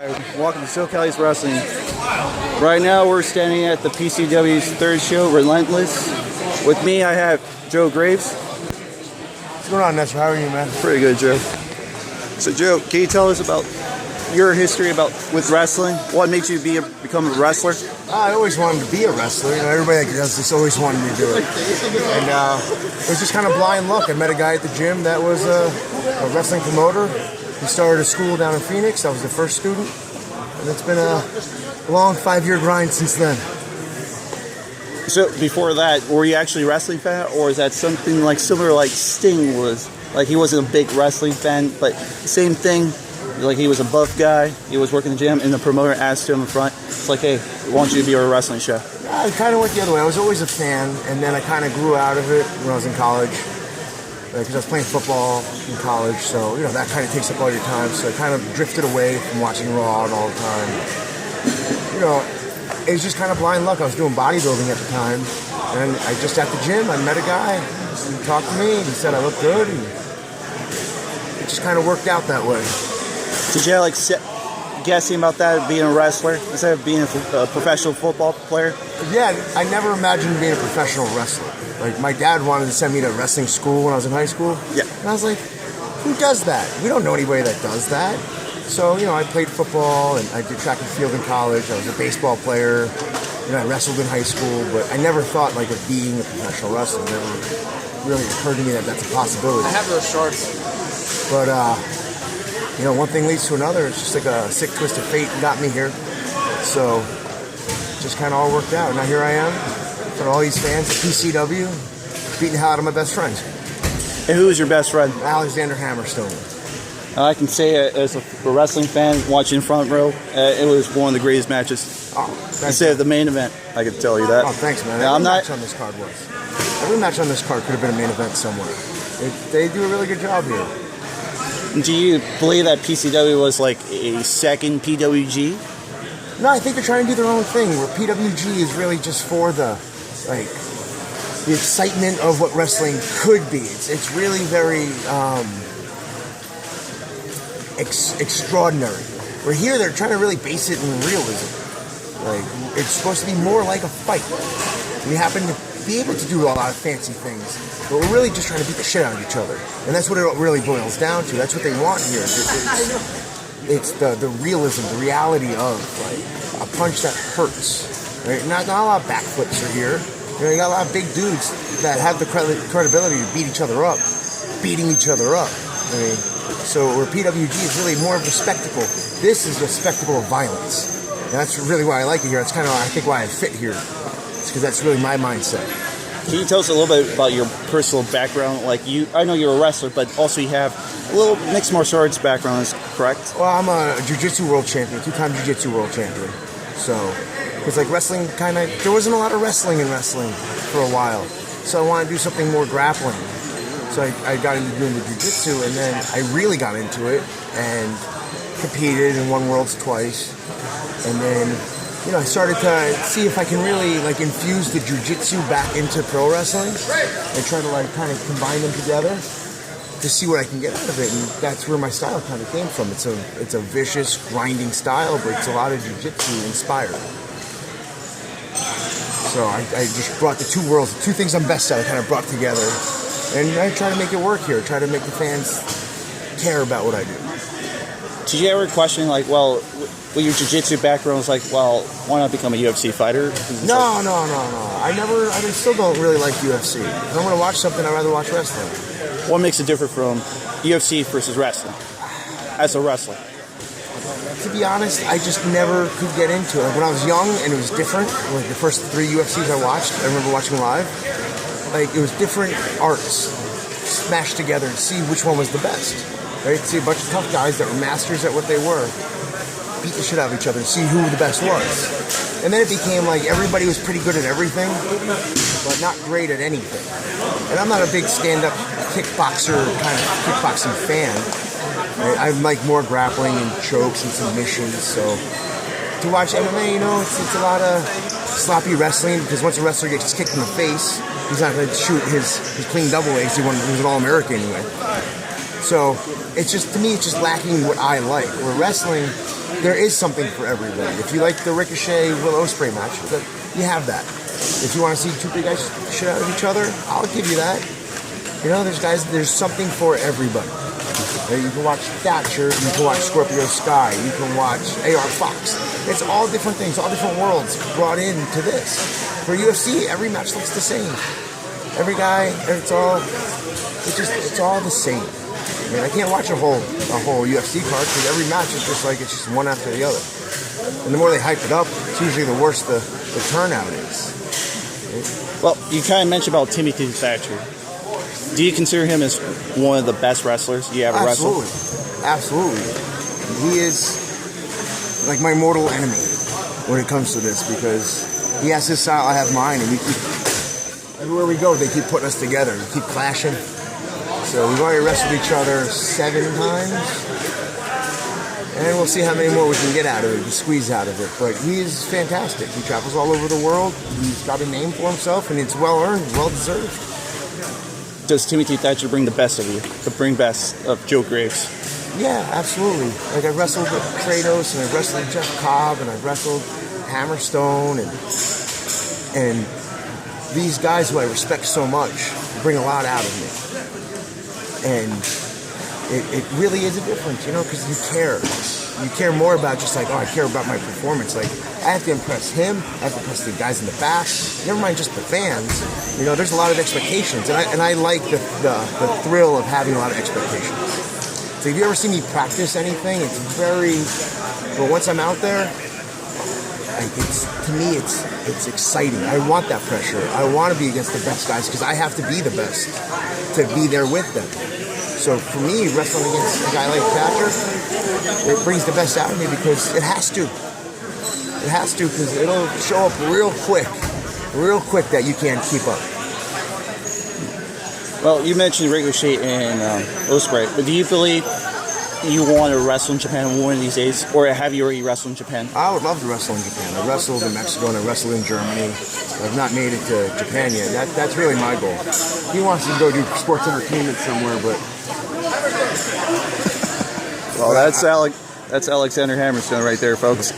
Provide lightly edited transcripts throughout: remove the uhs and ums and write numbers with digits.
Welcome to SoCali Wrestling. Right now we're standing at the PCW's third show, Relentless. With me I have Joe Graves. What's going on, Nestor? How are you, man? Pretty good, Joe. So Joe, can you tell us about your history with wrestling? What makes you become a wrestler? I always wanted to be a wrestler. You know, everybody that does this always wanted me to do it. And it was just kind of blind luck. I met a guy at the gym that was a wrestling promoter. He started a school down in Phoenix. I was the first student. And it's been a long 5-year grind since then. So before that, were you actually a wrestling fan? Or is that something like similar like Sting was? Like he wasn't a big wrestling fan, but same thing. Like he was a buff guy, he was working the gym, and the promoter asked him in front, it's like, hey, I want you to be a wrestling chef. I kind of went the other way. I was always a fan, and then I kind of grew out of it when I was in college. Because I was playing football in college, so, you know, that kind of takes up all your time. So I kind of drifted away from watching Raw all the time. You know, it was just kind of blind luck. I was doing bodybuilding at the time, and I just at the gym, I met a guy. He talked to me, and he said I looked good, and it just kind of worked out that way. Did you like guessing about that, being a wrestler instead of being a professional football player? Yeah, I never imagined being a professional wrestler. Like, my dad wanted to send me to wrestling school when I was in high school. Yeah. And I was like, who does that? We don't know anybody that does that. So, you know, I played football, and I did track and field in college. I was a baseball player. You know, I wrestled in high school, but I never thought, like, of being a professional wrestler. It never really occurred to me that that's a possibility. I have those shorts. But, you know, one thing leads to another. It's just like a sick twist of fate got me here. So, it just kind of all worked out. Now here I am, for all these fans at PCW, beating the hell out of my best friends. And who is your best friend? Alexander Hammerstone. I can say as a wrestling fan, watching front row, it was one of the greatest matches. Oh, instead of the main event, I can tell you that. Oh, thanks, man. Now, Every match on this card was. Every match on this card could have been a main event somewhere. They do a really good job here. Do you believe that PCW was like a second PWG? No, I think they're trying to do their own thing, where PWG is really just for the excitement of what wrestling could be. It's really very extraordinary. Where here they're trying to really base it in realism. Like, it's supposed to be more like a fight. We happen to be able to do a lot of fancy things, but we're really just trying to beat the shit out of each other. And that's what it really boils down to. That's what they want here. It's the realism, the reality of like a punch that hurts. Right? Not a lot of backflips are here. You know, you got a lot of big dudes that have the credibility to beat each other up, beating each other up. I mean, so where PWG is really more of a spectacle. This is a spectacle of violence. And that's really why I like it here. That's kind of, I think, why I fit here. It's because that's really my mindset. Can you tell us a little bit about your personal background? Like I know you're a wrestler, but also you have a little mixed martial arts background, is correct? Well, I'm a Jiu Jitsu world champion, 2-time Jiu Jitsu world champion. So, because like wrestling there wasn't a lot of wrestling in wrestling for a while. So I wanted to do something more grappling. So I got into doing the Jiu Jitsu, and then I really got into it and competed and won worlds twice. And then, you know, I started to see if I can really like infuse the jiu-jitsu back into pro wrestling and try to like kind of combine them together to see what I can get out of it. And that's where my style kind of came from. It's a vicious, grinding style, but it's a lot of jiu-jitsu inspired. So I just brought the two worlds, the two things I'm best at, I kind of brought together. And I try to make it work here, try to make the fans care about what I do. Did you ever question, like, well, with your jiu-jitsu background, it's like, well, why not become a UFC fighter? No. I still don't really like UFC. If I'm going to watch something, I'd rather watch wrestling. What makes it different from UFC versus wrestling, as a wrestler? To be honest, I just never could get into it. Like when I was young and it was different, like the first 3 UFCs I watched, I remember watching live, like it was different arts smashed together to see which one was the best. Right? See a bunch of tough guys that were masters at what they were, beat the shit out of each other and see who the best was. And then it became like everybody was pretty good at everything, but not great at anything. And I'm not a big stand-up kickboxer kind of kickboxing fan. Right? I like more grappling and chokes and submissions. So to watch MMA, you know, it's a lot of sloppy wrestling, because once a wrestler gets kicked in the face, he's not going to shoot his clean double legs. He was an All-American anyway. So it's just, to me, it's just lacking what I like. Where wrestling, there is something for everybody. If you like the Ricochet Will Ospreay match, you have that. If you want to see two big guys shit out of each other, I'll give you that. You know, there's something for everybody. You can watch Thatcher, you can watch Scorpio Sky, you can watch AR Fox. It's all different things, all different worlds brought into this. For UFC, every match looks the same. Every guy, it's all the same. I mean, I can't watch a whole UFC card because every match is just like it's just one after the other. And the more they hype it up, it's usually the worse the turnout is. Well, you kind of mentioned about Timothy Thatcher. Do you consider him as one of the best wrestlers you ever wrestled? Absolutely. He is like my mortal enemy when it comes to this because he has his style, I have mine, and we keep everywhere we go. They keep putting us together. We keep clashing. So we've already wrestled each other 7 times, and we'll see how many more we can get out of it, squeeze out of it. But he is fantastic. He travels all over the world. He's got a name for himself, and it's well earned, well deserved. Does Timothy Thatcher bring the best of you? The bring best of Joe Graves? Yeah, absolutely. Like I wrestled with Kratos, and I wrestled with Jeff Cobb, and I wrestled Hammerstone, and these guys who I respect so much bring a lot out of me. And it really is a difference, you know, because you care. You care more about just like, I care about my performance. Like, I have to impress him. I have to impress the guys in the back. Never mind just the fans. You know, there's a lot of expectations. And I like the thrill of having a lot of expectations. So if you ever see me practice anything, it's but once I'm out there, to me, it's exciting. I want that pressure. I want to be against the best guys because I have to be the best to be there with them. So for me, wrestling against a guy like Thatcher, it brings the best out of me because it has to. It has to because it'll show up real quick that you can't keep up. Well, you mentioned Ricochet and Ospreay, but do you believe you want to wrestle in Japan one of these days, or have you already wrestled in Japan? I would love to wrestle in Japan. I wrestled in Mexico and I wrestled in Germany. I've not made it to Japan yet. That's really my goal. He wants to go do sports entertainment somewhere, but... Well, that's Alexander Hammerstone right there, folks.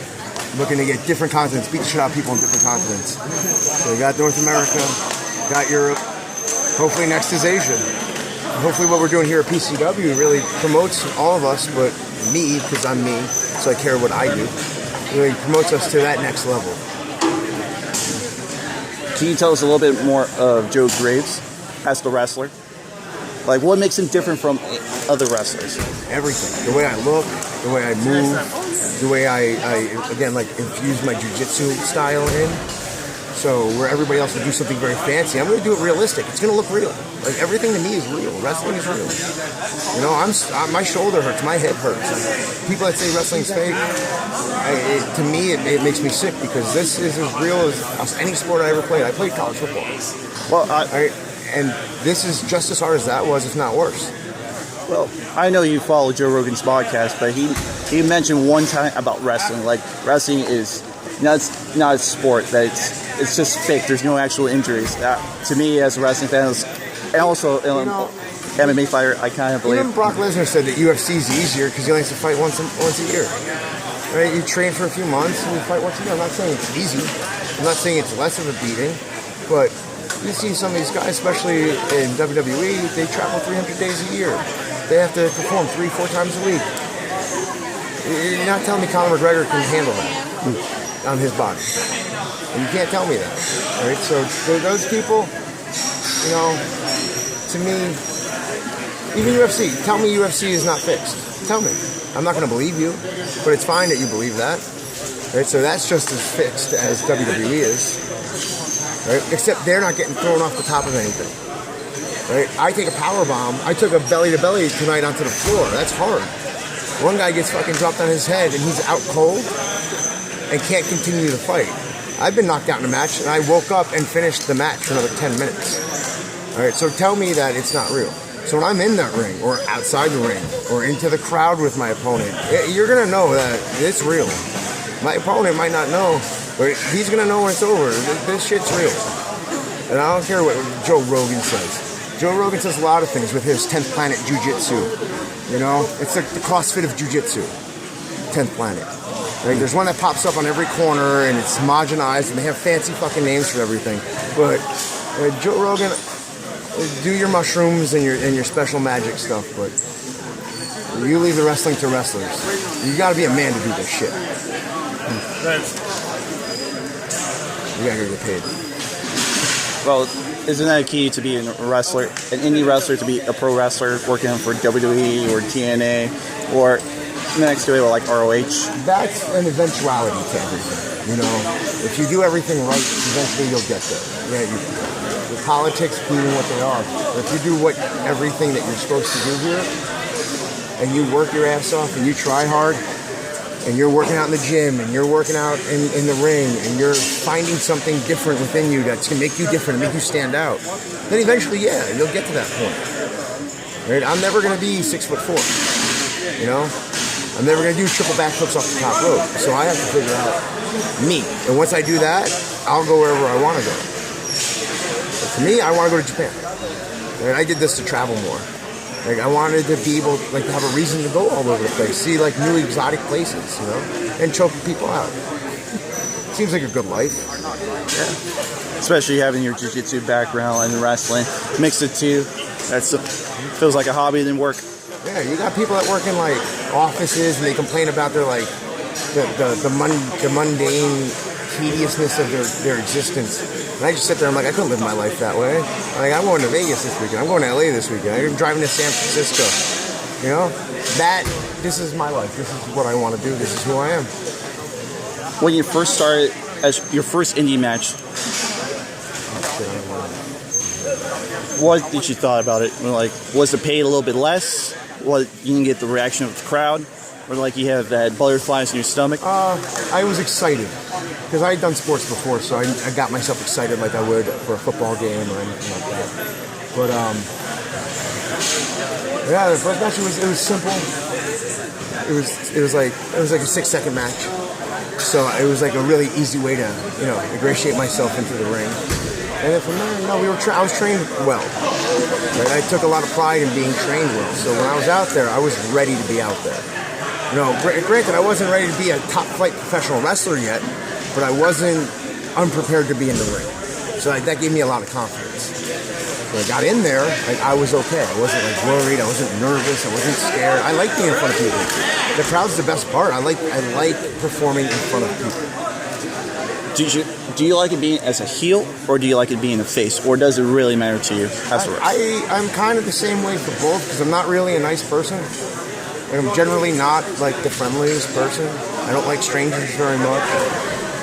Looking to get different continents, beat the shit out of people in different continents. So we got North America, got Europe. Hopefully next is Asia. Hopefully what we're doing here at PCW really promotes all of us, but me, because I'm me, so I care what I do, really promotes us to that next level. Can you tell us a little bit more of Joe Graves as the wrestler? Like, what makes him different from other wrestlers? Everything. The way I look, the way I move, the way I again, like, infuse my Jiu Jitsu style in. So where everybody else would do something very fancy, I'm going to do it realistic. It's going to look real. Like, everything to me is real. Wrestling is real. You know, my shoulder hurts, my head hurts. People that say wrestling's fake, to me, it makes me sick because this is as real as any sport I ever played. I played college football. Well, and this is just as hard as that was, if not worse. Well, I know you follow Joe Rogan's podcast, but he mentioned one time about wrestling. Like, wrestling is not a sport. That it's just fake. There's no actual injuries. To me, as a wrestling fan, and also MMA fighter, I kind of believe. Even Brock Lesnar said that UFC is easier because he only has to fight once a year. Right? You train for a few months and you fight once a year. I'm not saying it's easy. I'm not saying it's less of a beating, but you see some of these guys, especially in WWE, they travel 300 days a year. They have to perform 3-4 times a week. You're not telling me Conor McGregor can handle that on his body. And you can't tell me that. Right? So those people, you know, to me, even UFC, tell me UFC is not fixed. Tell me. I'm not going to believe you, but it's fine that you believe that. Right? So that's just as fixed as WWE is. Right? Except they're not getting thrown off the top of anything. Right? I take a power bomb. I took a belly to belly tonight onto the floor. That's hard. One guy gets fucking dropped on his head and he's out cold and can't continue the fight. I've been knocked out in a match and I woke up and finished the match for another 10 minutes. All right, so tell me that it's not real. So when I'm in that ring or outside the ring or into the crowd with my opponent, you're gonna know that it's real. My opponent might not know, but he's gonna know when it's over. This shit's real. And I don't care what Joe Rogan says. Joe Rogan says a lot of things with his 10th Planet Jiu Jitsu. You know, it's like the CrossFit of Jiu Jitsu. 10th Planet. Like, there's one that pops up on every corner, and it's homogenized, and they have fancy fucking names for everything. But Joe Rogan, do your mushrooms and your special magic stuff, but you leave the wrestling to wrestlers. You got to be a man to do this shit. You got to get paid. Well, isn't that key to be a wrestler, an indie wrestler, to be a pro wrestler working for WWE or TNA or next to it like ROH? That's an eventuality to everything. You know, if you do everything right, eventually you'll get there. Yeah, the politics being what they are. But if you do everything that you're supposed to do here, and you work your ass off and you try hard, and you're working out in the gym, and you're working out in the ring, and you're finding something different within you that's going to make you different and make you stand out, then eventually, yeah, you'll get to that point. Right? I'm never going to be 6'4", you know? I'm never going to do triple backflips off the top rope, so I have to figure out me. And once I do that, I'll go wherever I want to go. But for me, I want to go to Japan. Right? I did this to travel more. Like, I wanted to be able, like, to have a reason to go all over the place, see, like, new exotic places, you know, and choke people out. Seems like a good life. Yeah. Especially having your Jiu Jitsu background and wrestling. Mix the two. Feels like a hobby than work. Yeah, you got people that work in, like, offices, and they complain about their, like, the mundane tediousness of their existence. And I just sit there, I'm like, I couldn't live my life that way. Like, I'm going to Vegas this weekend. I'm going to LA this weekend. I'm driving to San Francisco. You know? This is my life. This is what I want to do. This is who I am. When you first started, as your first indie match, what did you thought about it? Like, was the pay a little bit less? You didn't get the reaction of the crowd? Or like you have that butterflies in your stomach? I was excited. Because I had done sports before, so I got myself excited like I would for a football game or anything like that. But, yeah, the first match, it was simple. It was like a 6-second match. So it was like a really easy way to, you know, ingratiate myself into the ring. And then from there, I was trained well. Right? I took a lot of pride in being trained well. So when I was out there, I was ready to be out there. You know, granted, I wasn't ready to be a top-flight professional wrestler yet, but I wasn't unprepared to be in the ring. So that gave me a lot of confidence. When I got in there, I was okay. I wasn't like worried. I wasn't nervous. I wasn't scared. I like being in front of people. The crowd's the best part. I like performing in front of people. Do you like it being as a heel, or do you like it being a face, or does it really matter to you as a wrestler? I'm kind of the same way for both, because I'm not really a nice person. And I'm generally not like the friendliest person. I don't like strangers very much.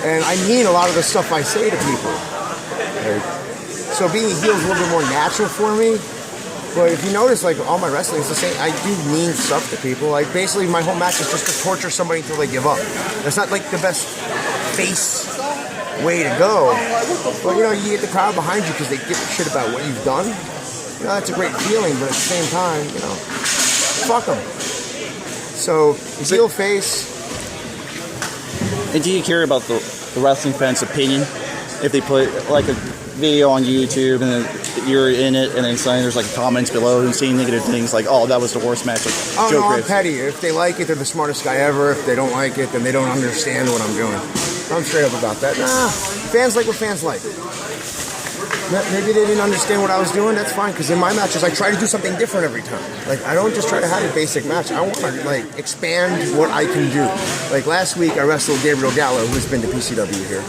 And I mean a lot of the stuff I say to people. Right? So being a heel is a little bit more natural for me. But if you notice, like, all my wrestling is the same. I do mean stuff to people. Like, basically, my whole match is just to torture somebody until they give up. That's not, like, the best face way to go. But, you know, you get the crowd behind you because they give a shit about what you've done. You know, that's a great feeling. But at the same time, you know, fuck them. So, heel face. And do you care about the wrestling fans' opinion? If they put like a video on YouTube and then you're in it, and then suddenly there's like comments below and saying negative things like, "Oh, that was the worst match." Like, no, I'm petty. If they like it, they're the smartest guy ever. If they don't like it, then they don't understand what I'm doing. I'm straight up about that. Nah, fans like what fans like. Maybe they didn't understand what I was doing. That's fine, because in my matches, I try to do something different every time. Like, I don't just try to have a basic match. I want to, like, expand what I can do. Like, last week, I wrestled Gabriel Gallo, who's been to PCW here.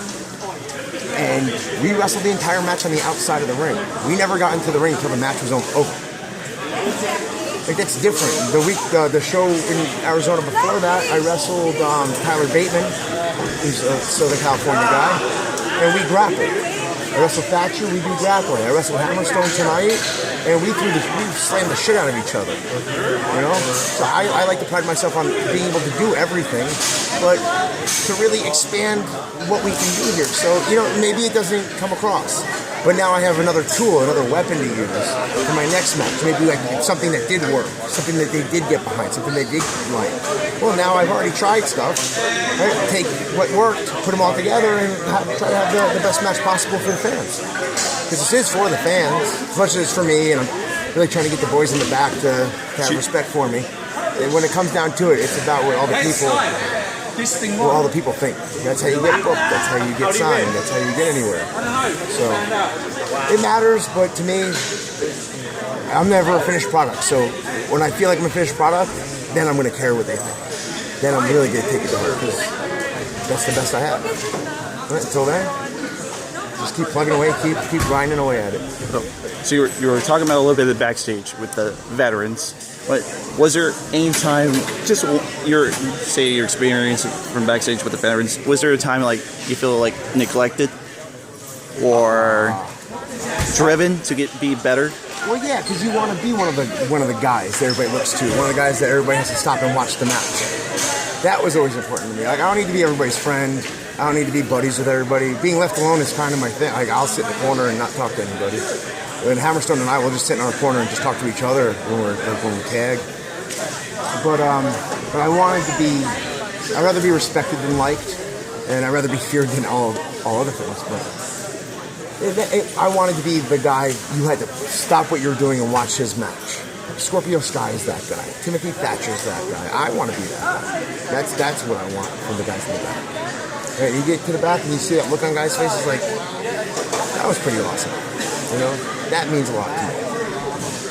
And we wrestled the entire match on the outside of the ring. We never got into the ring until the match was over. Like, that's different. The show in Arizona before that, I wrestled Tyler Bateman, who's a Southern California guy, and we grappled. I wrestled Thatcher, we do grappling. I wrestled Hammerstone tonight, and we slammed the shit out of each other. You know? So I like to pride myself on being able to do everything, but to really expand what we can do here. So, you know, maybe it doesn't come across. But now I have another tool, another weapon to use for my next match. Maybe like something that did work, something that they did get behind, something they did like. Well, now I've already tried stuff. Right? Take what worked, put them all together, and try to have the best match possible for the fans. Because this is for the fans, as much as it's for me, and I'm really trying to get the boys in the back to have respect for me. And when it comes down to it, it's about what all the people what all the people think. That's how you get booked. That's how you get signed. That's how you get anywhere. So it matters, but to me, I'm never a finished product. So when I feel like I'm a finished product, then I'm going to care what they think. Then I'm really going to take it to heart because that's the best I have. Right, until then, just keep plugging away, keep grinding away at it. So you were talking about a little bit of the backstage with the veterans, but was there any time, just your experience from backstage with the veterans, was there a time like you feel like neglected or driven to be better? Well, yeah, because you want to be one of the guys that everybody looks to, one of the guys that everybody has to stop and watch the match. That was always important to me. Like, I don't need to be everybody's friend. I don't need to be buddies with everybody. Being left alone is kind of my thing. Like, I'll sit in the corner and not talk to anybody. And Hammerstone and I will just sit in our corner and just talk to each other when we tag. But I wanted to be. I'd rather be respected than liked, and I'd rather be feared than all other things. But I wanted to be the guy you had to stop what you're doing and watch his match. Scorpio Sky is that guy. Timothy Thatcher's that guy. I want to be that guy. That's what I want from the guys in the back. Right, you get to the back and you see that look on guys' faces like, that was pretty awesome. You know, that means a lot to me.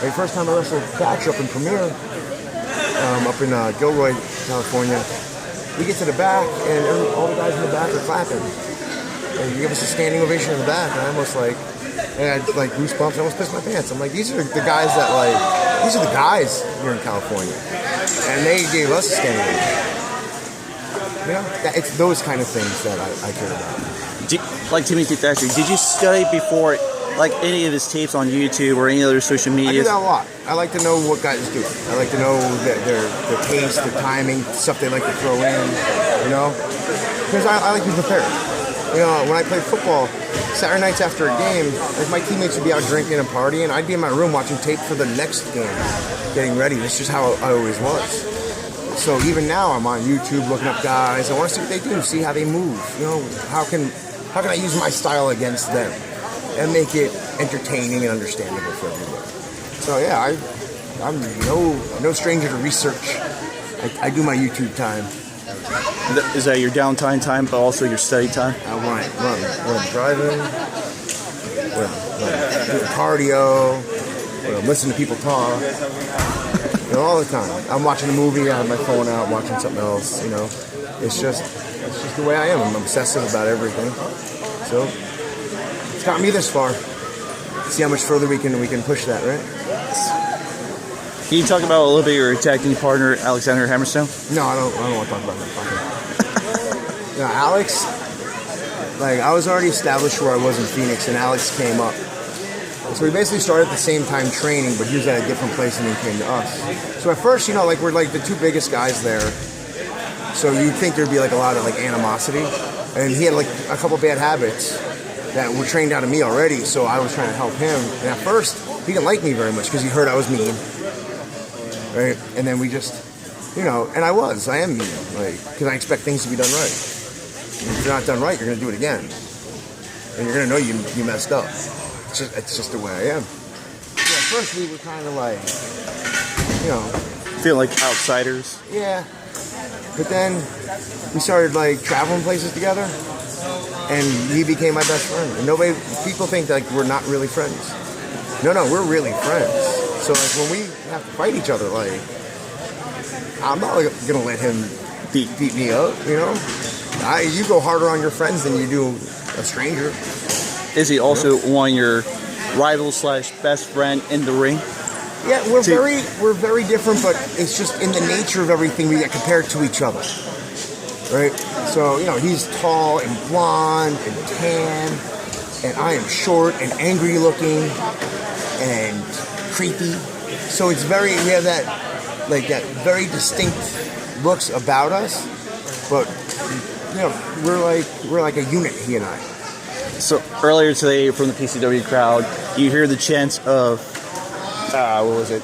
The first time I wrestled Thatcher up in Premier, up in Gilroy, California, we get to the back and all the guys in the back are clapping. And you give us a standing ovation in the back, and I almost I had goosebumps. I almost pissed my pants. I'm like, these are the guys these are the guys here in California, and they gave us a standing ovation. You know, it's those kind of things that I care about. Like Timothy Thatcher, did you study before, like any of his tapes on YouTube or any other social media? I do that a lot. I like to know what guys do. I like to know their taste, their timing, stuff they like to throw in. You know, because I like to be prepared. You know, when I played football, Saturday nights after a game, like my teammates would be out drinking and partying, I'd be in my room watching tape for the next game, getting ready. That's just how I always was. So even now, I'm on YouTube looking up guys. I want to see what they do, see how they move. You know, how can I use my style against them and make it entertaining and understandable for everyone? So yeah, I'm no stranger to research. I do my YouTube time. Is that your downtime time, but also your study time? When I'm driving, when I'm doing cardio, when I'm listening to people talk, you know, all the time. I'm watching a movie, I have my phone out, watching something else, you know. It's just the way I am. I'm obsessive about everything. So it's got me this far. See how much further we can push that, right? Can you talk about a little bit your tag team partner, Alexander Hammerstone? No, I don't want to talk about that. No, Alex, I was already established where I was in Phoenix, and Alex came up. So we basically started at the same time training, but he was at a different place and he came to us. So at first, you know, we're the two biggest guys there. So you'd think there'd be a lot of animosity. And he had a couple bad habits that were trained out of me already, so I was trying to help him. And at first, he didn't like me very much because he heard I was mean. Right? And then we just, you know, and I am mean, because I expect things to be done right. And if they're not done right, you're going to do it again. And you're going to know you messed up. It's just the way I am. Yeah, at first we were kind of you know. Feel like outsiders? Yeah. But then we started traveling places together, and he became my best friend. And people think we're not really friends. No, we're really friends. So when we have to fight each other, I'm not gonna let him beat me up. You know, you go harder on your friends than you do a stranger. Is he also one of your rivals / best friend in the ring? Yeah, we're very different, but it's just in the nature of everything we get compared to each other, right? So you know, he's tall and blonde and tan, and I am short and angry looking and creepy. So we have that very distinct looks about us, but you know, we're like a unit, he and I. So earlier today from the PCW crowd, you hear the chants of what was it?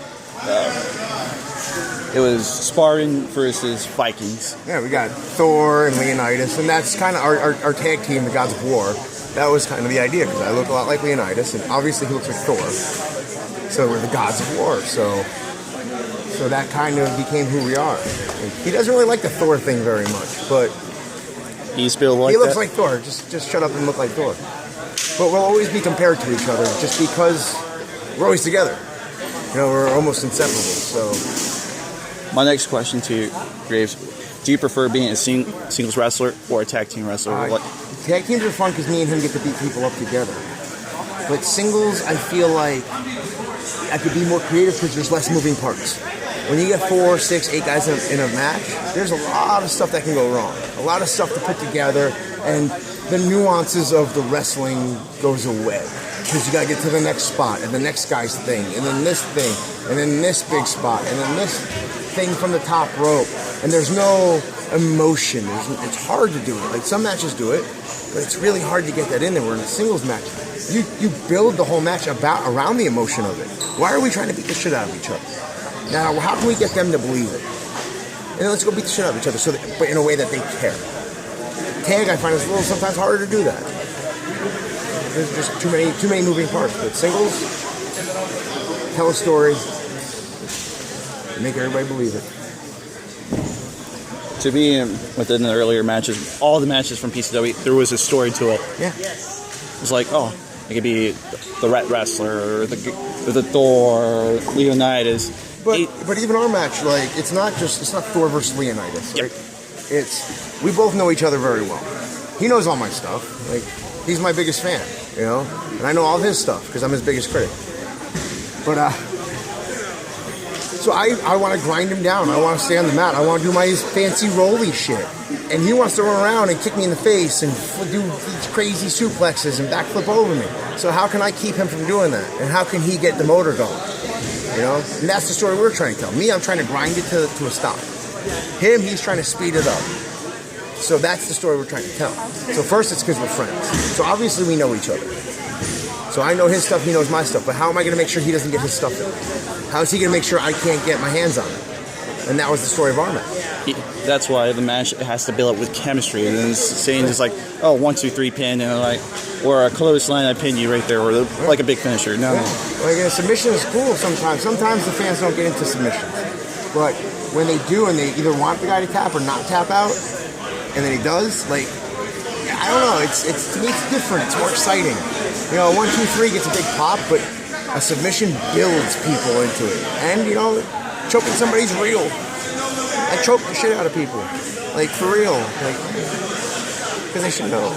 It was Spartan versus Vikings. Yeah, we got Thor and Leonidas, and that's kind of our tag team, the Gods of War. That was kind of the idea, because I look a lot like Leonidas, and obviously he looks like Thor. So we're the Gods of War. So So that kind of became who we are. He doesn't really like the Thor thing very much, but You still like he looks that? like Thor. Just shut up and look like Thor. But we'll always be compared to each other just because we're always together. You know, we're almost inseparable. So My next question to you, Graves, do you prefer being a singles wrestler or a tag team wrestler? tag teams are fun because me and him get to beat people up together. But singles, I feel like I could be more creative because there's less moving parts. When you get 4, 6, 8 guys in a match, there's a lot of stuff that can go wrong. A lot of stuff to put together, and the nuances of the wrestling goes away. Because you got to get to the next spot, and the next guy's thing, and then this thing, and then this big spot, and then this thing from the top rope. And there's no emotion. It's hard to do it. Like, some matches do it, but it's really hard to get that in there. We're in a singles match. You build the whole match around the emotion of it. Why are we trying to beat the shit out of each other? Now, how can we get them to believe it? And then let's go beat the shit out of each other, but in a way that they care. Tag, I find, is a little sometimes harder to do that. There's just too many moving parts. But singles, tell a story, make everybody believe it. To me, within the earlier matches, all the matches from PCW, there was a story to it. Yeah. It was like, oh, it could be the Rat Wrestler, or the Thor, or Leonidas. But even our match, like, it's not Thor versus Leonidas, right? Yep. We both know each other very well. He knows all my stuff. Like, he's my biggest fan, you know? And I know all his stuff because I'm his biggest critic. But, so I want to grind him down. I want to stay on the mat. I want to do my fancy rolly shit. And he wants to run around and kick me in the face and do these crazy suplexes and backflip over me. So how can I keep him from doing that? And how can he get the motor going? You know? And that's the story we're trying to tell. Me, I'm trying to grind it to a stop. Him, he's trying to speed it up. So that's the story we're trying to tell. So first, it's because we're friends. So obviously we know each other. So I know his stuff, he knows my stuff. But how am I going to make sure he doesn't get his stuff in? How is he going to make sure I can't get my hands on it? And that was the story of our match. That's why the match has to build up with chemistry. And then saying just like, oh, 1, 2, 3 pin, and like, or a clothesline, I pin you right there, or like a big finisher. No. Yeah. Like a submission is cool sometimes. Sometimes the fans don't get into submissions. But when they do, and they either want the guy to tap or not tap out, and then he does, like, I don't know, it's to me it's different, it's more exciting. You know, 1, 2, 3 gets a big pop, but a submission builds people into it. And, you know, choking somebody's real. I choke the shit out of people. Like, for real. Like, because they should know.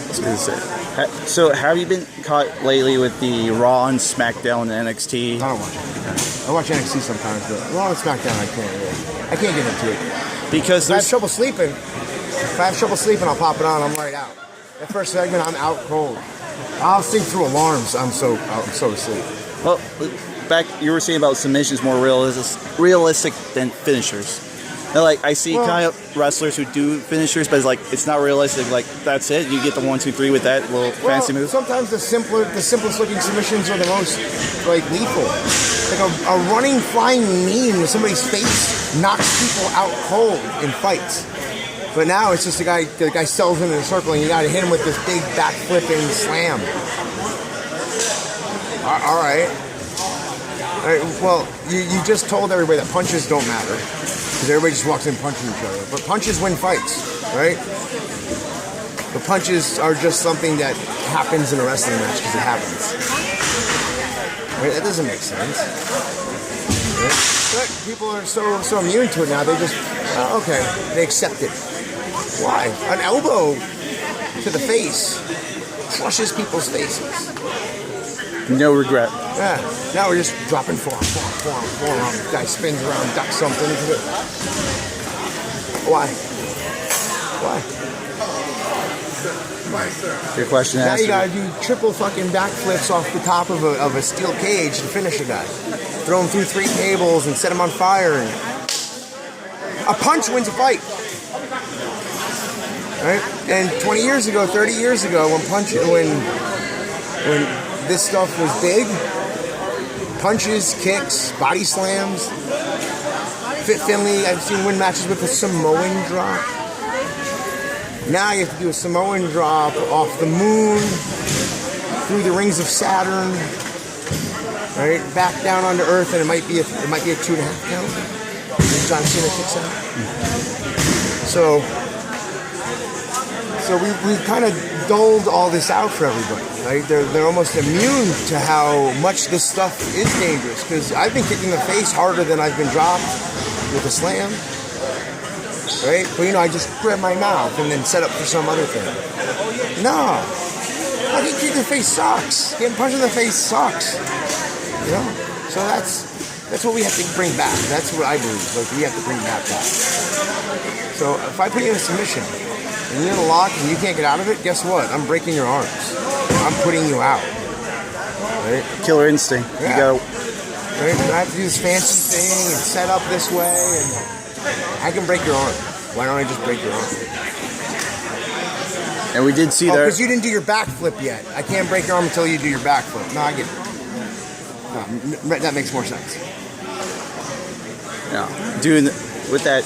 That's what I say. So, have you been caught lately with the Raw and SmackDown and NXT? I don't watch it. I watch NXT sometimes, but Raw and SmackDown, I can't get into it. Because if I have trouble sleeping, I'll pop it on. I'm right out. That first segment, I'm out cold. I'll sing through alarms. I'm so asleep. Well, back you were saying about submissions more realistic than finishers. Now, like, I see kind of wrestlers who do finishers, but it's not realistic. Like, that's it. You get the 1, 2, 3 with that little fancy move. Sometimes the simplest looking submissions are the most lethal. Like a running, flying knee into somebody's face knocks people out cold in fights. But now it's just the guy sells him in a circle, and you got to hit him with this big back-flipping slam. All right. Well, you just told everybody that punches don't matter because everybody just walks in punching each other. But punches win fights, right? The punches are just something that happens in a wrestling match because it happens. Right? That doesn't make sense. Right? But people are so immune to it now. They just okay, they accept it. Why? An elbow to the face crushes people's faces. No regret. Yeah. Now we're just dropping forearm. Guy spins around, ducks something. Why? Your question now answered. You gotta do triple fucking backflips off the top of a steel cage to finish a guy. Throw him through 3 tables and set him on fire. And a punch wins a fight. Right? And 20 years ago, 30 years ago, when this stuff was big, punches, kicks, body slams. Fit Finlay, I've seen win matches with a Samoan drop. Now you have to do a Samoan drop off the moon, through the rings of Saturn. right? Back down onto earth, and it might be a 2.5 count. And John Cena kicks out. So we kind of doled all this out for everybody, right? They're almost immune to how much this stuff is dangerous, because I've been kicking the face harder than I've been dropped with a slam, right? But I just grab my mouth and then set up for some other thing. No, getting kicked in the face sucks. Getting punched in the face sucks. So that's what we have to bring back. That's what I believe. Like, we have to bring that back. So if I put you in a submission and you're in a lock and you can't get out of it, guess what? I'm breaking your arms. I'm putting you out. Right? Killer instinct. Yeah. You gotta. Right? I have to do this fancy thing and set up this way, and I can break your arm. Why don't I just break your arm? And we did see that. Because you didn't do your backflip yet. I can't break your arm until you do your backflip. No, I get it. No, that makes more sense. Yeah, doing with that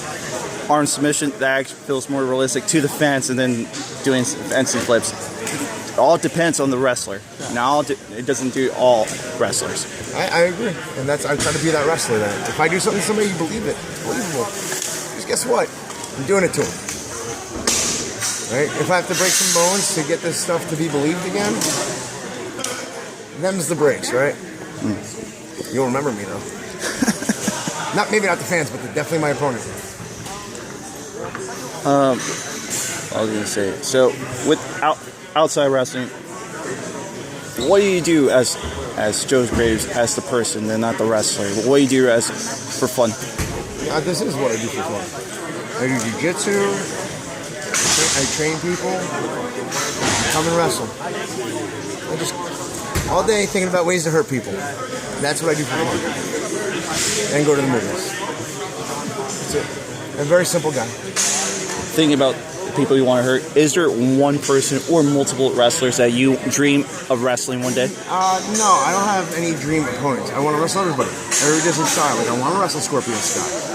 arm submission, that actually feels more realistic to the fans, and then doing fancy flips. It all depends on the wrestler. Now it doesn't do all wrestlers. I agree, and I try to be that wrestler. Then, if I do something to somebody, you believe it. It's believable. Just guess what? I'm doing it to them. Right? If I have to break some bones to get this stuff to be believed again, them's the breaks, right? You'll remember me though. Maybe not the fans, but definitely my opponent. I was gonna say. So with outside wrestling, what do you do as Joe Graves, as the person, and not the wrestler? What do you do for fun? This is what I do for fun. I do Jiu Jitsu. I train people. Come and wrestle. I just all day thinking about ways to hurt people. That's what I do for fun. And go to the movies. That's it. I'm a very simple guy. Thinking about the people you want to hurt, is there one person or multiple wrestlers that you dream of wrestling one day? No, I don't have any dream opponents. I want to wrestle everybody. Every different style. Like, I want to wrestle Scorpio Sky.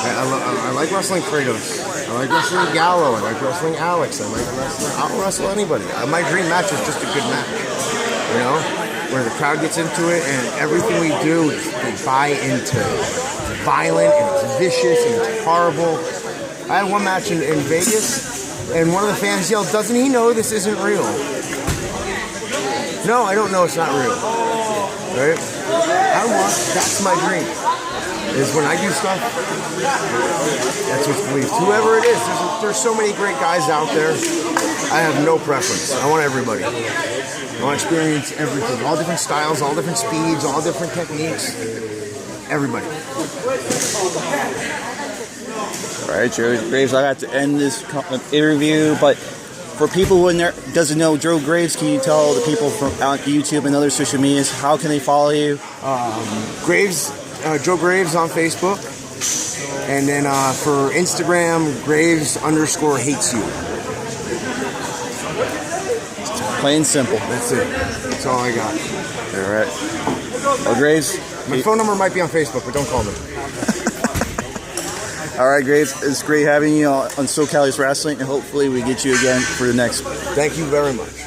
I like wrestling Kratos. I like wrestling Gallo. I like wrestling Alex. I'll wrestle anybody. My dream match is just a good match. Where the crowd gets into it and everything we do, they buy into it. It's violent and it's vicious and it's horrible. I had one match in Vegas, and one of the fans yelled, "Doesn't he know this isn't real?" No, I don't know it's not real. Right? That's my dream. Is when I do stuff, that's what's believed. Whoever it is, there's so many great guys out there. I have no preference. I want everybody. I want to experience everything. All different styles, all different speeds, all different techniques. Everybody. All right, Joe Graves, I have to end this interview, but for people who doesn't know Joe Graves, can you tell the people from YouTube and other social medias, how can they follow you? Joe Graves on Facebook, and then for Instagram, Graves_hates you. Plain and simple. That's it. That's all I got. All right. Well, Graves. My phone number might be on Facebook, but don't call me. All right, Graves. It's great having you on SoCali Wrestling, and hopefully we get you again for the next. Thank you very much.